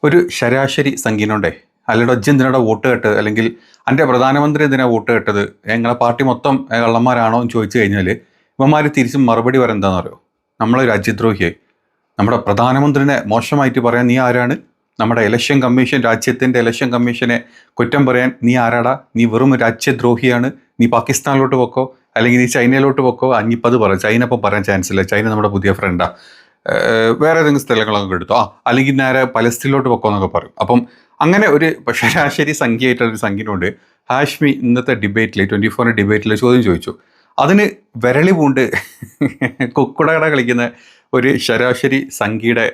ഒരു ശരാശരി സംഖ്യനുണ്ടേ അല്ലടോ ഇജ്ജ് എന്തിനാ വോട്ട് കേട്ടത്, അല്ലെങ്കിൽ എൻ്റെ പ്രധാനമന്ത്രി എന്തിനാ വോട്ട് കേട്ടത്, ഞങ്ങളെ പാർട്ടി മൊത്തം കള്ളന്മാരാണോ എന്ന് ചോദിച്ചു കഴിഞ്ഞാൽ ഇവന്മാർ തിരിച്ചും മറുപടി പറയാൻ എന്താണെന്ന് അറിയോ? നമ്മളെ രാജ്യദ്രോഹിയായി. നമ്മുടെ പ്രധാനമന്ത്രിനെ മോശമായിട്ട് പറയാൻ നീ ആരാണ്? നമ്മുടെ ഇലക്ഷൻ കമ്മീഷൻ, രാജ്യത്തിൻ്റെ ഇലക്ഷൻ കമ്മീഷനെ കുറ്റം പറയാൻ നീ ആരാടാ? നീ വെറും രാജ്യദ്രോഹിയാണ്. നീ പാകിസ്ഥാനിലോട്ട് പോക്കോ, അല്ലെങ്കിൽ നീ ചൈനയിലോട്ട് പോക്കോ. അഞ്ഞിപ്പോൾ അത് പറയാം. ചൈന ഇപ്പം പറയാൻ ചാൻസ് ഇല്ല. ചൈന നമ്മുടെ പുതിയ ഫ്രണ്ടാ. വേറെ ഏതെങ്കിലും സ്ഥലങ്ങളൊക്കെ എടുത്തോ, അല്ലെങ്കിൽ നേരെ പലസ്തീനിലോട്ട് പോക്കോ എന്നൊക്കെ പറയും. അപ്പം അങ്ങനെ ഒരു ശരാശരി സംഖ്യയായിട്ടുള്ളൊരു സംഖ്യനുണ്ട്. ഹാഷ്മി ഇന്നത്തെ ഡിബേറ്റിൽ 24 ഡിബേറ്റിൽ ചോദ്യം ചോദിച്ചു. അതിന് വിരളി പൂണ്ട് കുക്കുടകട കളിക്കുന്ന ഒരു ശരാശരി സംഖ്യയുടെ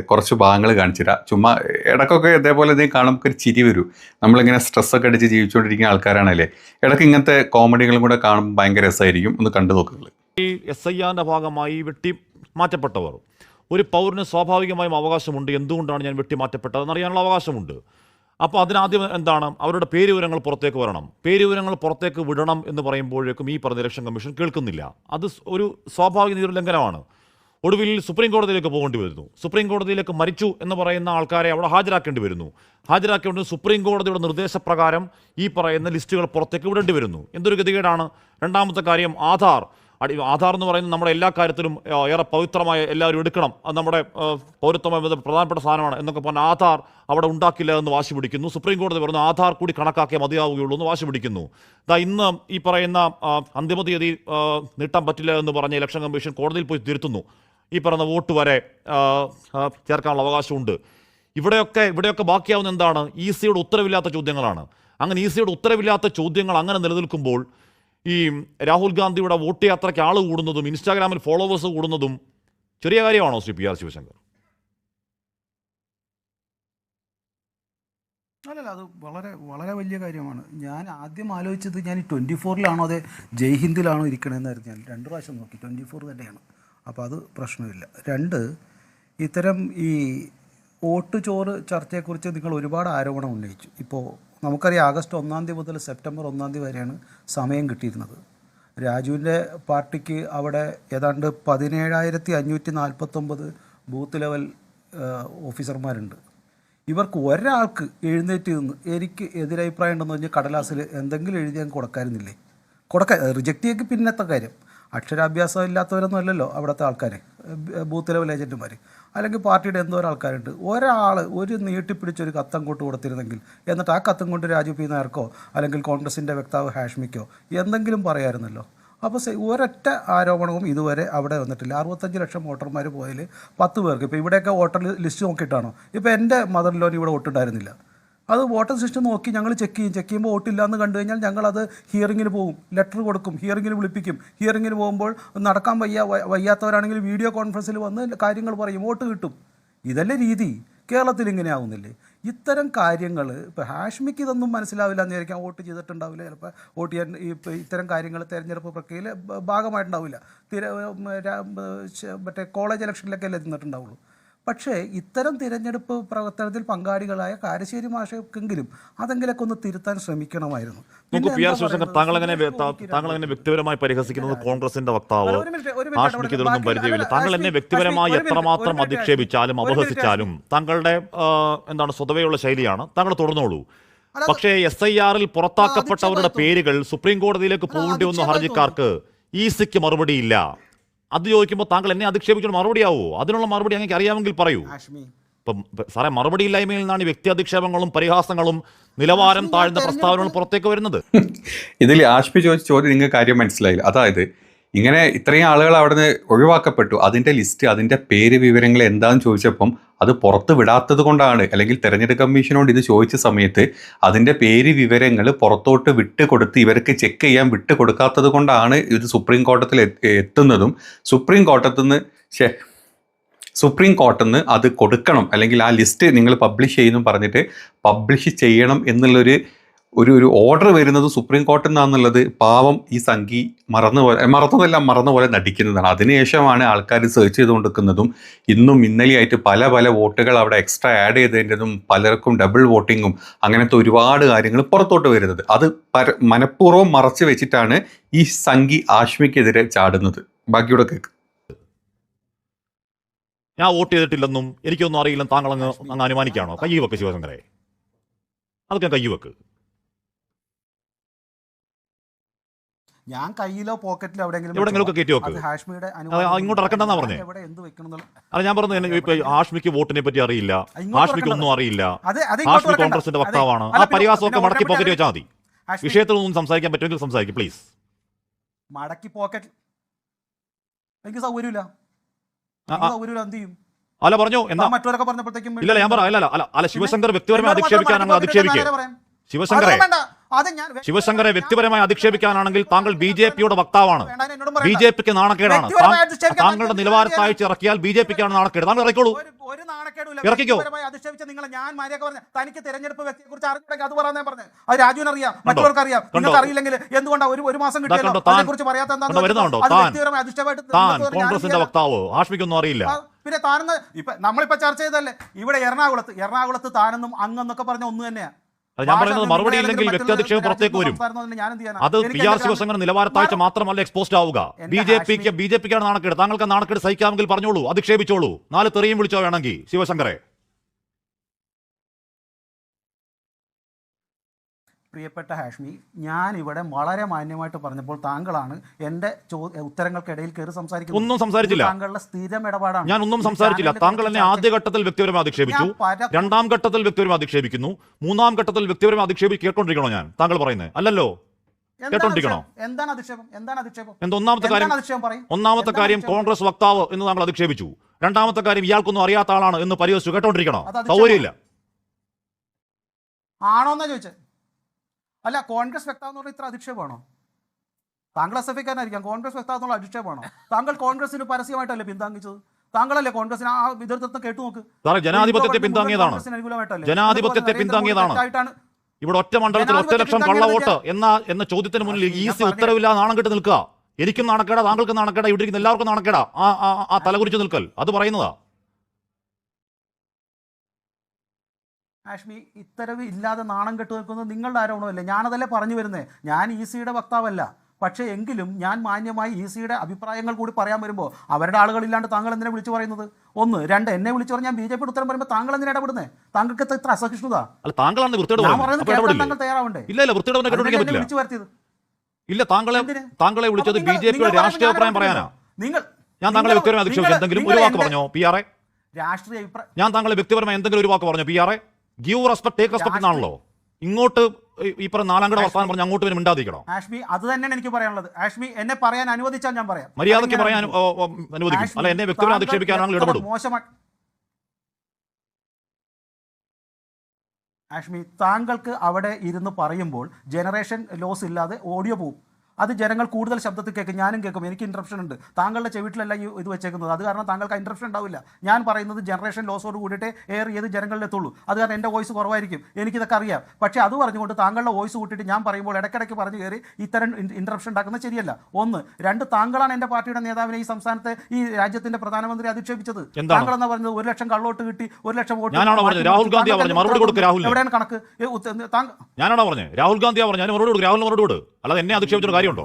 കുറച്ച് ഭാഗങ്ങൾ കാണിച്ചിട്ടാ. ചുമ്മാ ഇടയ്ക്കൊക്കെ ഇതേപോലെ എന്തെങ്കിലും കാണുമ്പോൾ ഒരു ചിരി വരും. നമ്മളിങ്ങനെ സ്ട്രെസ്സൊക്കെ അടിച്ച് ജീവിച്ചുകൊണ്ടിരിക്കുന്ന ആൾക്കാരാണല്ലേ, ഇടയ്ക്ക് ഇങ്ങനത്തെ കോമഡികളും കൂടെ കാണുമ്പോൾ ഭയങ്കര രസമായിരിക്കും. ഒന്ന് കണ്ടു നോക്കുന്നത്. ഈ SIR ഭാഗമായി വെട്ടി മാറ്റപ്പെട്ടവർ, ഒരു പൗരന് സ്വാഭാവികമായും അവകാശമുണ്ട്. എന്തുകൊണ്ടാണ് ഞാൻ വെട്ടിമാറ്റപ്പെട്ടതെന്ന് അറിയാനുള്ള അവകാശമുണ്ട്. അപ്പോൾ അതിനാദ്യം എന്താണ്, അവരുടെ പേര് വിവരങ്ങൾ പുറത്തേക്ക് വരണം. പേര് വിവരങ്ങൾ പുറത്തേക്ക് വിടണം എന്ന് പറയുമ്പോഴേക്കും ഈ പറഞ്ഞ ഇലക്ഷൻ കമ്മീഷൻ കേൾക്കുന്നില്ല. അത് ഒരു സ്വാഭാവിക നീതിലംഘനമാണ്. ഒടുവിൽ സുപ്രീം കോടതിയിലേക്ക് പോകേണ്ടി വരുന്നു. സുപ്രീം കോടതിയിലേക്ക് മരിച്ചു എന്ന് പറയുന്ന ആൾക്കാരെ അവിടെ ഹാജരാക്കേണ്ടി വരുന്നു. ഹാജരാക്കേണ്ടി സുപ്രീം കോടതിയുടെ നിർദ്ദേശപ്രകാരം ഈ പറയുന്ന ലിസ്റ്റുകൾ പുറത്തേക്ക് വിടേണ്ടി വരുന്നു. എന്തൊരു ഗതികേടാണ്. രണ്ടാമത്തെ കാര്യം, ആധാർ എന്ന് പറയുന്നത് നമ്മുടെ എല്ലാ കാര്യത്തിലും ഏറെ പവിത്രമായ, എല്ലാവരും എടുക്കണം, അത് നമ്മുടെ പൗരത്വമായി പ്രധാനപ്പെട്ട സാധനമാണ് എന്നൊക്കെ പറഞ്ഞ ആധാർ അവിടെ ഉണ്ടാക്കില്ല എന്ന് വാശി പിടിക്കുന്നു. സുപ്രീം കോടതി പറഞ്ഞു ആധാർ കൂടി കണക്കാക്കിയേ മതിയാവുകയുള്ളൂ എന്ന് വാശി പിടിക്കുന്നു. ഇന്ന് ഈ പറയുന്ന അന്തിമ തീയതി നീട്ടാൻ പറ്റില്ല എന്ന് പറഞ്ഞ ഇലക്ഷൻ കമ്മീഷൻ കോടതിയിൽ പോയി തിരുത്തുന്നു. ഈ പറയുന്ന വോട്ട് വരെ ചേർക്കാനുള്ള അവകാശമുണ്ട്. ഇവിടെയൊക്കെ ബാക്കിയാവുന്ന എന്താണ്? ECയുടെ ഉത്തരവില്ലാത്ത ചോദ്യങ്ങളാണ്. അങ്ങനെ ECയുടെ ഉത്തരവില്ലാത്ത ചോദ്യങ്ങൾ അങ്ങനെ നിലനിൽക്കുമ്പോൾ ഈ രാഹുൽ ഗാന്ധിയുടെ വോട്ട് യാത്രയ്ക്ക് ആൾ കൂടുന്നതും ഇൻസ്റ്റാഗ്രാമിൽ ഫോളോവേഴ്സ് കൂടുന്നതും ചെറിയ കാര്യമാണോ ശ്രീ PR ശിവശങ്കർ? അല്ലല്ല, അത് വളരെ വളരെ വലിയ കാര്യമാണ്. ഞാൻ ആദ്യം ആലോചിച്ചത് ഞാൻ 24-ലാണോ അതെ ജയ്ഹിന്ദിലാണോ ഇരിക്കണമെന്നായിരുന്നു. ഞാൻ 2 പ്രാവശ്യം നോക്കി, 24 തന്നെയാണ്. അപ്പോൾ അത് പ്രശ്നമില്ല. 2, ഇത്തരം ഈ വോട്ട് ചോറ് ചർച്ചയെക്കുറിച്ച് നിങ്ങൾ ഒരുപാട് ആരോപണം ഉന്നയിച്ചു. ഇപ്പോൾ നമുക്കറിയാം ആഗസ്റ്റ് 1 മുതൽ സെപ്റ്റംബർ 1 വരെയാണ് സമയം കിട്ടിയിരുന്നത്. രാജുവിൻ്റെ പാർട്ടിക്ക് അവിടെ ഏതാണ്ട് 17,549 ബൂത്ത് ലെവൽ ഓഫീസർമാരുണ്ട്. ഇവർക്ക് ഒരാൾക്ക് എഴുന്നേറ്റ് നിന്ന് എനിക്ക് എതിരഭിപ്രായം ഉണ്ടെന്ന് പറഞ്ഞാൽ കടലാസിൽ എന്തെങ്കിലും എഴുതി ഞാൻ കൊടുക്കാറുന്നില്ലേ? റിജക്റ്റ് ചെയ്യൊക്കെ പിന്നത്തെ കാര്യം. അക്ഷരാഭ്യാസം ഇല്ലാത്തവരൊന്നും അല്ലല്ലോ അവിടുത്തെ ആൾക്കാർ, ബൂത്ത് ലെവൽ ഏജൻറ്റുമാർ, അല്ലെങ്കിൽ പാർട്ടിയുടെ എന്തോരം ആൾക്കാരുണ്ട്. ഒരാൾ ഒരു നീട്ടിപ്പിടിച്ചൊരു കത്തം കൊണ്ട് കൊടുത്തിരുന്നെങ്കിൽ, എന്നിട്ട് ആ കത്തും കൊണ്ട് രാജു P. നായർക്കോ അല്ലെങ്കിൽ കോൺഗ്രസിൻ്റെ വക്താവ് ഹാഷ്മിക്കോ എന്തെങ്കിലും പറയാമായിരുന്നല്ലോ. അപ്പോൾ ഒരൊറ്റ ആരോപണവും ഇതുവരെ അവിടെ വന്നിട്ടില്ല. 65 ലക്ഷം വോട്ടർമാർ പോയാൽ 10 പേർക്ക്, ഇപ്പോൾ ഇവിടെയൊക്കെ വോട്ടർ ലിസ്റ്റ് നോക്കിയിട്ടാണോ? ഇപ്പോൾ എൻ്റെ മദർ ലോൻ ഇവിടെ വോട്ടുണ്ടായിരുന്നില്ല. അത് വോട്ടർ സിസ്റ്റം നോക്കി ഞങ്ങൾ ചെക്ക് ചെയ്യുമ്പോൾ വോട്ടില്ല എന്ന് കണ്ടു കഴിഞ്ഞാൽ ഞങ്ങളത് ഹിയറിങ്ങിന് പോകും, ലെറ്റർ കൊടുക്കും, ഹിയറിങ്ങിന് വിളിപ്പിക്കും. ഹിയറിങ്ങിന് പോകുമ്പോൾ നടക്കാൻ വയ്യാത്തവരാണെങ്കിൽ വീഡിയോ കോൺഫറൻസിൽ വന്ന് കാര്യങ്ങൾ പറയും, വോട്ട് കിട്ടും. ഇതല്ലേ രീതി? കേരളത്തിൽ ഇങ്ങനെ ആവുന്നില്ലേ? ഇത്തരം കാര്യങ്ങൾ ഇപ്പോൾ ഹാഷ്മിക്ക് ഇതൊന്നും മനസ്സിലാവില്ല എന്ന് വിചാരിക്കാം. വോട്ട് ചെയ്തിട്ടുണ്ടാവില്ല, ചിലപ്പോൾ വോട്ട് ചെയ്യാൻ ഇത്തരം കാര്യങ്ങൾ തെരഞ്ഞെടുപ്പ് പ്രക്രിയയിൽ ഭാഗമായിട്ടുണ്ടാവില്ല. മറ്റേ കോളേജ് ഇലക്ഷനിലൊക്കെ അല്ലേ തിന്നിട്ടുണ്ടാവുള്ളൂ. പക്ഷേ ഇത്തരം തിരഞ്ഞെടുപ്പ് പ്രവർത്തനത്തിൽ പങ്കാളികളായ കാരശ്ശേരി മാഷക്കെങ്കിലും അതെങ്കിലൊക്കെ ഒന്ന് തിരുത്താൻ ശ്രമിക്കണമായിരുന്നു. താങ്കൾ എന്നെ വ്യക്തിപരമായി പരിഹസിക്കുന്നത് കോൺഗ്രസിന്റെ വക്താവ് ഹാഷ്മിക്കൊന്നും പരിചയമില്ല. താങ്കൾ എന്നെ വ്യക്തിപരമായി എത്രമാത്രം അധിക്ഷേപിച്ചാലും അപഹസിച്ചാലും താങ്കളുടെ എന്താണ് സ്വതവേയുള്ള ശൈലിയാണ്, താങ്കൾ തുടർന്നോളൂ. പക്ഷേ SIRൽ പുറത്താക്കപ്പെട്ടവരുടെ പേരുകൾ സുപ്രീം കോടതിയിലേക്ക് പോകേണ്ടി വന്ന ഹർജിക്കാർക്ക് ECക്ക് മറുപടിയില്ല. അത് ചോദിക്കുമ്പോൾ താങ്കൾ എന്നെ അധിക്ഷേപിച്ചുകൊണ്ട് മറുപടിയാവോ? അതിനുള്ള മറുപടി അങ്ങനെ അറിയാമെങ്കിൽ പറയൂ. ഇപ്പം സാറേ, മറുപടിയില്ലായ്മയിൽ നിന്നാണ് ഈ വ്യക്തി അധിക്ഷേപങ്ങളും പരിഹാസങ്ങളും നിലവാരം താഴ്ന്ന പ്രസ്താവനകളും പുറത്തേക്ക് വരുന്നത്. ഇതിൽ ആഷ്മി ചോദിച്ച ചോദ്യം നിങ്ങൾക്ക് കാര്യം മനസ്സിലായില്ല. അതായത് ഇങ്ങനെ ഇത്രയും ആളുകൾ അവിടെ നിന്ന് ഒഴിവാക്കപ്പെട്ടു, അതിൻ്റെ ലിസ്റ്റ്, അതിൻ്റെ പേര് വിവരങ്ങൾ എന്താണെന്ന് ചോദിച്ചപ്പം അത് പുറത്ത് വിടാത്തത് കൊണ്ടാണ്, അല്ലെങ്കിൽ തെരഞ്ഞെടുപ്പ് കമ്മീഷനോട് ഇത് ചോദിച്ച സമയത്ത് അതിൻ്റെ പേര് വിവരങ്ങൾ പുറത്തോട്ട് വിട്ടുകൊടുത്ത് ഇവർക്ക് ചെക്ക് ചെയ്യാൻ വിട്ടുകൊടുക്കാത്തത് കൊണ്ടാണ് ഇത് സുപ്രീം കോടതിയിൽ എത്തുന്നതും സുപ്രീം കോർട്ടിൽ നിന്ന് അത് കൊടുക്കണം, അല്ലെങ്കിൽ ആ ലിസ്റ്റ് നിങ്ങൾ പബ്ലിഷ് ചെയ്യുന്നു പറഞ്ഞിട്ട് പബ്ലിഷ് ചെയ്യണം എന്നുള്ളൊരു ഒരു ഓർഡർ വരുന്നത് സുപ്രീം കോർട്ടിൽ നിന്നാണെന്നുള്ളത് പാവം ഈ സംഘി മറന്ന പോലെ നടിക്കുന്നതാണ്. അതിനുശേഷമാണ് ആൾക്കാർ സെർച്ച് ചെയ്തുകൊണ്ടിരിക്കുന്നതും ഇന്നും ഇന്നലെയായിട്ട് പല വോട്ടുകൾ അവിടെ എക്സ്ട്രാ ആഡ് ചെയ്തതിൻ്റെതും പലർക്കും ഡബിൾ വോട്ടിങ്ങും അങ്ങനത്തെ ഒരുപാട് കാര്യങ്ങൾ പുറത്തോട്ട് വരുന്നത്. അത് മനഃപൂർവ്വം മറച്ചു വെച്ചിട്ടാണ് ഈ സംഘി ആഷ്മിക്കെതിരെ ചാടുന്നത്. ബാക്കിയൂടെ കേൾക്ക്. ഞാൻ വോട്ട് ചെയ്തിട്ടില്ലെന്നും എനിക്കൊന്നും അറിയില്ലെന്ന് താങ്കൾ അങ്ങ് അനുമാനിക്കുകയാണോ? കൈ വെക്ക് ശിവശങ്കരെ, അതൊക്കെ കൈ വെക്ക്. ഞാൻ കയ്യിലോ പോക്കറ്റിലോ എവിടെയെങ്കിലും കയറ്റി വെക്ക്. ഹാഷ്മിയുടെ ഇങ്ങോട്ട് ഇറക്കണ്ടെന്നാ പറഞ്ഞേ. അല്ല, ഞാൻ പറഞ്ഞു ഇപ്പൊ ഹാഷ്മിക്ക് വോട്ടിനെ പറ്റി അറിയില്ല, ഹാഷ്മിക്ക് ഒന്നും അറിയില്ല, ഹാഷ്മി കോൺഗ്രസിന്റെ വക്താവാണ്. ആ പരിഹാസമൊക്കെ മടക്കി പോക്കറ്റ് വെച്ചാൽ മതി. വിഷയത്തിലൊന്നും സംസാരിക്കാൻ പറ്റുമെങ്കിൽ സംസാരിക്കും പ്ലീസ്. മടക്കി പോക്കറ്റ് എനിക്ക് സൗകര്യമില്ല. എന്ത് ചെയ്യും? അല്ല പറഞ്ഞു എന്നാ മറ്റവരൊക്കെ പറഞ്ഞപ്പോഴത്തേക്കും ഇല്ല ഞാൻ പറയാം. അല്ല ശിവശങ്കർ വ്യക്തിപരമായി അധിക്ഷേപിക്കാനാണ് അധിക്ഷേപിക്കുക. ശിവശങ്കറെ വ്യക്തിപരമായി അധിക്ഷേപിക്കാനാണെങ്കിൽ താങ്കൾ BJP-യുടെ വക്താവാണ്. BJP-ക്ക് നാണക്കേടാണ്. താങ്കളുടെ നിലവാരത്തെ അയച്ചിറക്കിയാൽ BJP-ക്കാണ് നാണക്കേട്. താങ്കൾ ഇറക്കിക്കോളൂ, ഇറക്കിക്കോ. തനിക്ക് തെരഞ്ഞെടുപ്പ് വ്യക്തിയെ കുറിച്ച് അറിഞ്ഞില്ലെങ്കിൽ അത് പറയാൻ പറഞ്ഞത്. അത് രാജുവിന് അറിയാം, മറ്റവർക്ക് അറിയാം. നിങ്ങൾക്ക് അറിയില്ലെങ്കിൽ എന്തുകൊണ്ടാണ് ഒരു മാസം കിട്ടിയല്ലോ അതിനെക്കുറിച്ച് പറയാത്ത? താൻ കോൺഗ്രസിന്റെ വക്താവ്, ഹാഷ്മിക്കൊന്നും അറിയില്ല. പിന്നെ താനെന്ന് ഇപ്പൊ നമ്മളിപ്പോ ചർച്ച ചെയ്തല്ലേ ഇവിടെ എറണാകുളത്ത് താനെന്നും അങ്ങെന്നൊക്കെ പറഞ്ഞ ഒന്ന് തന്നെയാ. ഞാൻ പറയുന്നത് മറുപടി ഇല്ലെങ്കിൽ വ്യക്തിയധിക്ഷേപം പുറത്തേക്ക് വരും. അത് PR ശിവശങ്കർ നിലവാരത്താഴ്ച മാത്രമല്ല എക്സ്പോസ്ഡ് ആവുക. BJP-ക്കാണ് നാണക്കേട്. താങ്കൾക്ക് നാണക്കേട് സഹിക്കാമെങ്കിൽ പറഞ്ഞോളൂ, അധിക്ഷേപിച്ചോളൂ, 4 തെറിയും വിളിച്ചോ വേണമെങ്കിൽ ശിവശങ്കറെ. പ്രിയപ്പെട്ട ഹാഷ്മി, ഞാൻ ഇവിടെ വളരെ മാന്യമായിട്ട് പറഞ്ഞപ്പോൾ താങ്കളാണ് എന്റെ ഉത്തരങ്ങൾക്കിടയിൽ കയറി സംസാരിക്കുന്നത്. ഒന്നും സംസാരിച്ചില്ല. താങ്കളുടെ സ്ഥിരം ഇടപാടാണ്. ഞാൻ ഒന്നും സംസാരിച്ചില്ല. താങ്കൾ എന്നെ ആദ്യഘട്ടത്തിൽ വ്യക്തിപരമായി അധിക്ഷേപിച്ചു, 2ാം ഘട്ടത്തിൽ വ്യക്തിപരമായി അധിക്ഷേപിക്കുന്നു, 3ാം ഘട്ടത്തിൽ വ്യക്തിപരമായി അധിക്ഷേപിച്ച് കേട്ടോണ്ടിരിക്കണോ ഞാൻ താങ്കൾ പറയുന്നത്? അല്ലല്ലോ, കേട്ടോണ്ടിരിക്കണോ? എന്താണ് അധിക്ഷേപം? ഒന്നാമത്തെ കാര്യം കോൺഗ്രസ് വക്താവ് എന്ന് താങ്കൾ അധിക്ഷേപിച്ചു. 2ാമത്തെ കാര്യം ഇയാൾക്കൊന്നും അറിയാത്ത ആളാണ് എന്ന് പരിഹസിച്ചു. കേട്ടോണ്ടിരിക്കണോ? സൗകര്യമില്ല. ആണോന്നാ ചോദിച്ചത്? അല്ല, കോൺഗ്രസ് വക്താവ് എന്ന് പറഞ്ഞാൽ ഇത്ര അധിക്ഷേപമാണോ? താങ്കൾ SFIക്കാരനായിരിക്കാം, കോൺഗ്രസ് വക്താവ് എന്നുള്ള അധിക്ഷേപമാണോ? താങ്കൾ കോൺഗ്രസിന് പരസ്യമായിട്ടല്ലേ പിന്താങ്ങിച്ചത്? താങ്കളല്ലേ കോൺഗ്രസിന് ആ എതിർത്തം കേട്ടു നോക്ക്. ജനാധിപത്യത്തെ പിന്താങ്ങിയതാണ്. ജനാധിപത്യത്തെ പിന്താങ്ങിയതാണ്. ഇവിടെ ഒറ്റ മണ്ഡലത്തിൽ 1 ലക്ഷം കള്ളവോട്ട് എന്ന ചോദ്യത്തിന് മുന്നിൽ ഈസി ഉത്തരവില്ല, നാണം കെട്ട് നിൽക്കുക. എനിക്കും നാണക്കേടാ, താങ്കൾക്കും നാണക്കേടാ, ഇവിടെ ഇരിക്കുന്ന എല്ലാവർക്കും നാണക്കേടാ. ആ തലകുറിച്ച് നിൽക്കൽ അത് പറയുന്നതാ. ഹാഷ്മി, ഇത്തരവ് ഇല്ലാതെ നാണം കെട്ടു നിൽക്കുന്നത് നിങ്ങളുടെ ആരോപണമല്ലേ? ഞാനതല്ലേ പറഞ്ഞു വരുന്നത്. ഞാൻ EC-യുടെ വക്താവല്ല. പക്ഷേ എങ്കിലും ഞാൻ മാന്യമായി EC-യുടെ അഭിപ്രായങ്ങൾ കൂടി പറയാൻ വരുമ്പോൾ അവരുടെ ആളുകളില്ലാണ്ട് താങ്കൾ എന്തിനാ വിളിച്ചു പറയുന്നത്? 1, 2 എന്നെ വിളിച്ചു പറഞ്ഞാൽ BJP-യുടെ ഉത്തരം പറയുമ്പോൾ താങ്കൾ എന്തിനാ ഇടപെടുന്നത്? താങ്കൾക്ക് ഇത്ര അസഹിഷ്ണുത? താങ്കൾ തയ്യാറാവണ്ടേ? വിളിച്ചു വരുത്തിയത് ഇല്ല. താങ്കളെ വിളിച്ചത് BJP-യുടെ രാഷ്ട്രീയ അഭിപ്രായം പറയാനാ. ഞാൻ താങ്കളെ വ്യക്തിപരമായി അധിക്ഷേപിച്ചു. എന്തെങ്കിലും ഒരു വാക്ക് പറഞ്ഞോ PR? രാഷ്ട്രീയ അഭിപ്രായം ഞാൻ താങ്കളെ വ്യക്തിപരമായി എന്തെങ്കിലും ഒരു വാക്ക് പറഞ്ഞോ PR? Give respect, take respect എന്നാണല്ലോ. ഇങ്ങോട്ട് ഈ പറഞ്ഞ 4ാം ഘട്ട വർത്താനം പറഞ്ഞ് അങ്ങോട്ട് വരും മിണ്ടാതിരിക്കണം. ഹാഷ്മി, അത് തന്നെയാണ് എനിക്ക് പറയാനുള്ളത്. ഹാഷ്മി, എന്നെ പറയാൻ അനുവദിച്ചാൽ ഞാൻ പറയാം. മര്യാദയ്ക്ക് പറയാൻ അനുവദിക്കും. അല്ല, എന്നെ വ്യക്തിപരമായി അധിക്ഷേപിക്കാനാണെങ്കിൽ ഇടപെടും. ഹാഷ്മി, താങ്കൾക്ക് അവിടെ ഇരുന്ന് പറയുമ്പോൾ ജനറേഷൻ ലോസ് ഇല്ലാതെ ഓഡിയോ പോവും. അത് ജനങ്ങൾ കൂടുതൽ ശബ്ദത്തിൽ കേൾക്കും, ഞാനും കേൾക്കും. എനിക്ക് ഇൻട്രപ്ഷൻ ഉണ്ട്. താങ്കളുടെ ചെവിട്ടിലല്ല ഇത് വെച്ചേക്കുന്നത്. അത് കാരണം താങ്കൾക്ക് ഇൻട്രപ്ഷൻ ഉണ്ടാവില്ല. ഞാൻ പറയുന്നത് ജനറേഷൻ ലോസോട് കൂടിയിട്ട് എയർ ചെയ്ത് ജനങ്ങളിലെത്തുള്ളൂ. അത് കാരണം എൻ്റെ വോയിസ് കുറവായിരിക്കും, എനിക്കിതൊക്കെ അറിയാം. പക്ഷേ അത് പറഞ്ഞുകൊണ്ട് താങ്കളുടെ വോയിസ് കൂട്ടിയിട്ട് ഞാൻ പറയുമ്പോൾ ഇടയ്ക്കിടയ്ക്ക് പറഞ്ഞു കയറി ഇത്തരം ഇൻട്രപ്ഷൻ ഉണ്ടാക്കുന്നത് ശരിയല്ല. 1, 2 താങ്കളാണ് എൻ്റെ പാർട്ടിയുടെ നേതാവിനെ ഈ സംസ്ഥാനത്തെ ഈ രാജ്യത്തിന്റെ പ്രധാനമന്ത്രി അധിക്ഷേപിച്ചത്. താങ്കൾ എന്നാ പറഞ്ഞത് 1 ലക്ഷം കള്ളവോട്ട് കിട്ടി, 1 ലക്ഷം വോട്ട്. രാഹുൽ ഗാന്ധി മറുപടി കൊടുക്കുക. രാഹുൽ എവിടെയാണ് കണക്ക്? ഞാനാണോ പറഞ്ഞത്? രാഹുൽ ഗാന്ധി പറഞ്ഞു മറുപടി കൊടുക്കും. രാഹുൽ മറുപടി കൊടുക്കും. അല്ലാതെ എന്നെ അധിക്ഷേപിച്ചൊരു കാര്യമുണ്ടോ?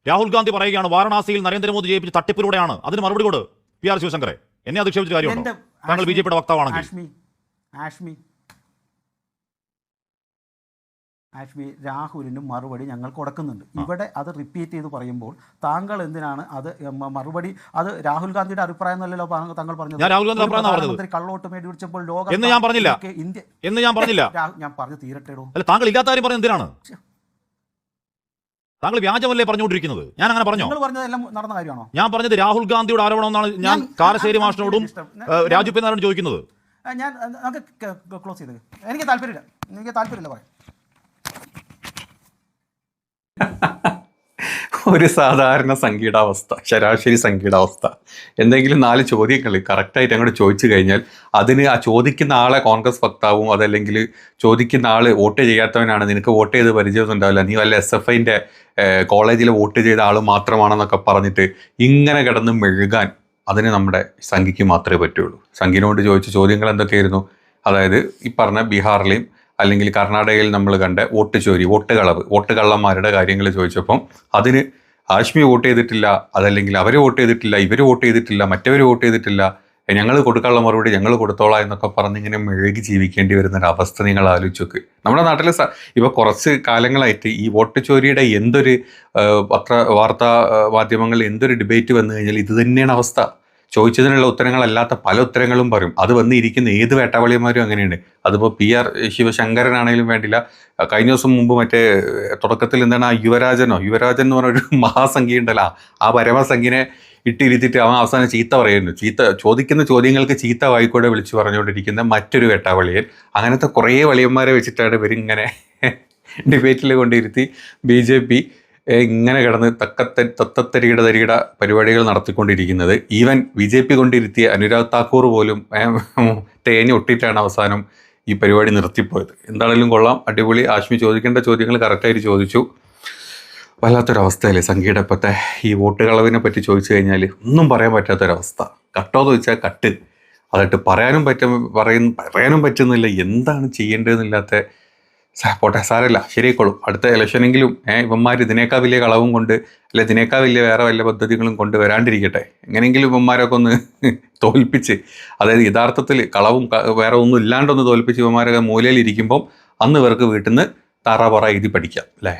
രാഹുൽ ഗാന്ധി പറയുകയാണ് വാരണാസിയിൽ നരേന്ദ്രമോദി ജയിപ്പിച്ച തട്ടിപ്പിലൂടെയാണ്. അതിന് മറുപടി കൊടു PR ശിവശങ്കറെ. എന്നെ അധിക്ഷേപിച്ച കാര്യമുണ്ടോ? താങ്കൾ BJP-യുടെ വക്താവാണെങ്കിൽ. ഹാഷ്മി, രാഹുലിനും മറുപടി ഞങ്ങൾ കൊടുക്കുന്നുണ്ട്. ഇവിടെ അത് റിപ്പീറ്റ് ചെയ്ത് പറയുമ്പോൾ താങ്കൾ എന്തിനാണ് അത് മറുപടി? അത് രാഹുൽ ഗാന്ധിയുടെ അഭിപ്രായം എന്നല്ലല്ലോ താങ്കൾ പറഞ്ഞത്. ഞാൻ രാഹുൽ ഗാന്ധി അഭിപ്രായം കള്ളവോട്ട് മേടിച്ചപ്പോൾ ലോകം എന്ന് ഞാൻ പറഞ്ഞില്ല. ഞാൻ പറഞ്ഞു തീരട്ടേടോ. അല്ല, താങ്കൾ ഇല്ലാത്ത കാര്യം പറഞ്ഞത് എന്തിനാണ്? താങ്കൾ വ്യാജമല്ലേ പറഞ്ഞുകൊണ്ടിരിക്കുന്നത്? ഞാൻ അങ്ങനെ പറഞ്ഞോ? നടന്ന കാര്യമാണോ? ഞാൻ പറഞ്ഞത് രാഹുൽ ഗാന്ധിയുടെ ആരോപണം എന്നാണ് ഞാൻ കാരശ്ശേരി മാഷിനോടും രാജു പി നായരോടും ചോദിക്കുന്നത്. ഞാൻ ക്ലോസ് ചെയ്ത് എനിക്ക് താല്പര്യമില്ല പറയാം. ഒരു സാധാരണ സംഗീതാവസ്ഥ, ശരാശരി സംഗീതാവസ്ഥ. എന്തെങ്കിലും 4 ചോദ്യങ്ങൾ കറക്റ്റായിട്ട് അങ്ങോട്ട് ചോദിച്ചു കഴിഞ്ഞാൽ അതിന് ആ ചോദിക്കുന്ന ആളെ കോൺഗ്രസ് വക്താവും അതല്ലെങ്കിൽ ചോദിക്കുന്ന ആൾ വോട്ട് ചെയ്യാത്തവനാണ്, നിനക്ക് വോട്ട് ചെയ്ത് പരിചയമൊന്നും ഉണ്ടാവില്ല, നീ വല്ല SFIൻ്റെ കോളേജിൽ വോട്ട് ചെയ്ത ആൾ മാത്രമാണെന്നൊക്കെ പറഞ്ഞിട്ട് ഇങ്ങനെ കിടന്ന് മെഴുകാൻ അതിന് നമ്മുടെ സംഘിക്ക് മാത്രമേ പറ്റുള്ളൂ. സംഘിനോട് ചോദിച്ച ചോദ്യങ്ങൾ എന്തൊക്കെയായിരുന്നു? അതായത് ഈ പറഞ്ഞ ബീഹാറിലെയും അല്ലെങ്കിൽ കർണാടകയിൽ നമ്മൾ കണ്ട വോട്ട് ചോരി, വോട്ട് കളവ്, വോട്ട് കള്ളന്മാരുടെ കാര്യങ്ങൾ ചോദിച്ചപ്പം അതിന് ഹാഷ്മി വോട്ട് ചെയ്തിട്ടില്ല, അതല്ലെങ്കിൽ അവർ വോട്ട് ചെയ്തിട്ടില്ല, ഇവർ വോട്ട് ചെയ്തിട്ടില്ല, മറ്റവർ വോട്ട് ചെയ്തിട്ടില്ല ഞങ്ങൾ കൊടുക്കാനുള്ള മറുപടി ഞങ്ങൾ കൊടുത്തോളാം എന്നൊക്കെ പറഞ്ഞ് ഇങ്ങനെ മെഴുകി ജീവിക്കേണ്ടി വരുന്ന ഒരു അവസ്ഥ നിങ്ങൾ ആലോചിച്ച് നോക്ക്. നമ്മുടെ നാട്ടിൽ ഇപ്പോൾ കുറച്ച് കാലങ്ങളായിട്ട് ഈ വോട്ട് ചോരിയുടെ എന്തൊരു വാർത്താ മാധ്യമങ്ങളിൽ എന്തൊരു ഡിബേറ്റ് വന്നു കഴിഞ്ഞാൽ ഇത് തന്നെയാണ് അവസ്ഥ. ചോദിച്ചതിനുള്ള ഉത്തരങ്ങളല്ലാത്ത പല ഉത്തരങ്ങളും പറയും. അത് വന്നിരിക്കുന്ന ഏത് വേട്ടാവളിയന്മാരും അങ്ങനെയുണ്ട്. അതിപ്പോൾ PR ശിവശങ്കരനാണെങ്കിലും വേണ്ടില്ല. കഴിഞ്ഞ ദിവസം മുമ്പ് മറ്റേ തുടക്കത്തിൽ എന്താണ് ആ യുവരാജൻ എന്ന് പറഞ്ഞൊരു മഹാസംഖ്യ ഉണ്ടല്ലോ, ആ പരമസംഖ്യനെ ഇട്ടിരുത്തിയിട്ട് അവൻ അവസാനം ചീത്ത പറയുന്നു. ചോദിക്കുന്ന ചോദ്യങ്ങൾക്ക് ചീത്ത വായിക്കൂടെ വിളിച്ചു പറഞ്ഞുകൊണ്ടിരിക്കുന്ന മറ്റൊരു വേട്ടാവളിയൻ. അങ്ങനത്തെ കുറേ വളിയന്മാരെ വെച്ചിട്ടാണ് ഇവരിങ്ങനെ ഡിബേറ്റിൽ കൊണ്ടിരുത്തി BJP ഇങ്ങനെ കിടന്ന് തത്തത്തരികിട പരിപാടികൾ നടത്തിക്കൊണ്ടിരിക്കുന്നത്. ഈവൻ BJP കൊണ്ടിരുത്തിയ അനുരാഗ് താക്കൂർ പോലും തേഞ്ഞൊട്ടിട്ടാണ് അവസാനം ഈ പരിപാടി നിർത്തിപ്പോയത്. എന്താണെങ്കിലും കൊള്ളാം, അടിപൊളി. ആശ്മി ചോദിക്കേണ്ട ചോദ്യങ്ങൾ കറക്റ്റായിട്ട് ചോദിച്ചു. വല്ലാത്തൊരവസ്ഥയല്ലേ സംഖ്യയുടെ ഇപ്പോഴത്തെ ഈ വോട്ട് കളവിനെ പറ്റി ചോദിച്ചു കഴിഞ്ഞാൽ ഒന്നും പറയാൻ പറ്റാത്തൊരവസ്ഥ. കട്ടോന്ന് വെച്ചാൽ കട്ട്, അതിട്ട് പറയാനും പറ്റുന്നില്ല. എന്താണ് ചെയ്യേണ്ടതെന്നില്ലാത്ത പോട്ടെ, സാരമില്ല, ശരിയായിക്കോളും. അടുത്ത ഇലക്ഷനെങ്കിലും ഇവന്മാർ ഇതിനേക്കാൾ വലിയ കളവും കൊണ്ട് അല്ലെ ഇതിനേക്കാൾ വലിയ വേറെ വല്ല പദ്ധതികളും കൊണ്ട് വരാണ്ടിരിക്കട്ടെ. എങ്ങനെയെങ്കിലും ഇവന്മാരൊക്കെ ഒന്ന് തോൽപ്പിച്ച്, അതായത് യഥാർത്ഥത്തിൽ കളവും വേറെ ഒന്നും ഇല്ലാണ്ടൊന്ന് തോൽപ്പിച്ച് ഇവന്മാരൊക്കെ മൂലയിലിരിക്കുമ്പം അന്ന് ഇവർക്ക് വീട്ടിൽ നിന്ന് താറാപറ എഴുതി പഠിക്കാം അല്ലേ.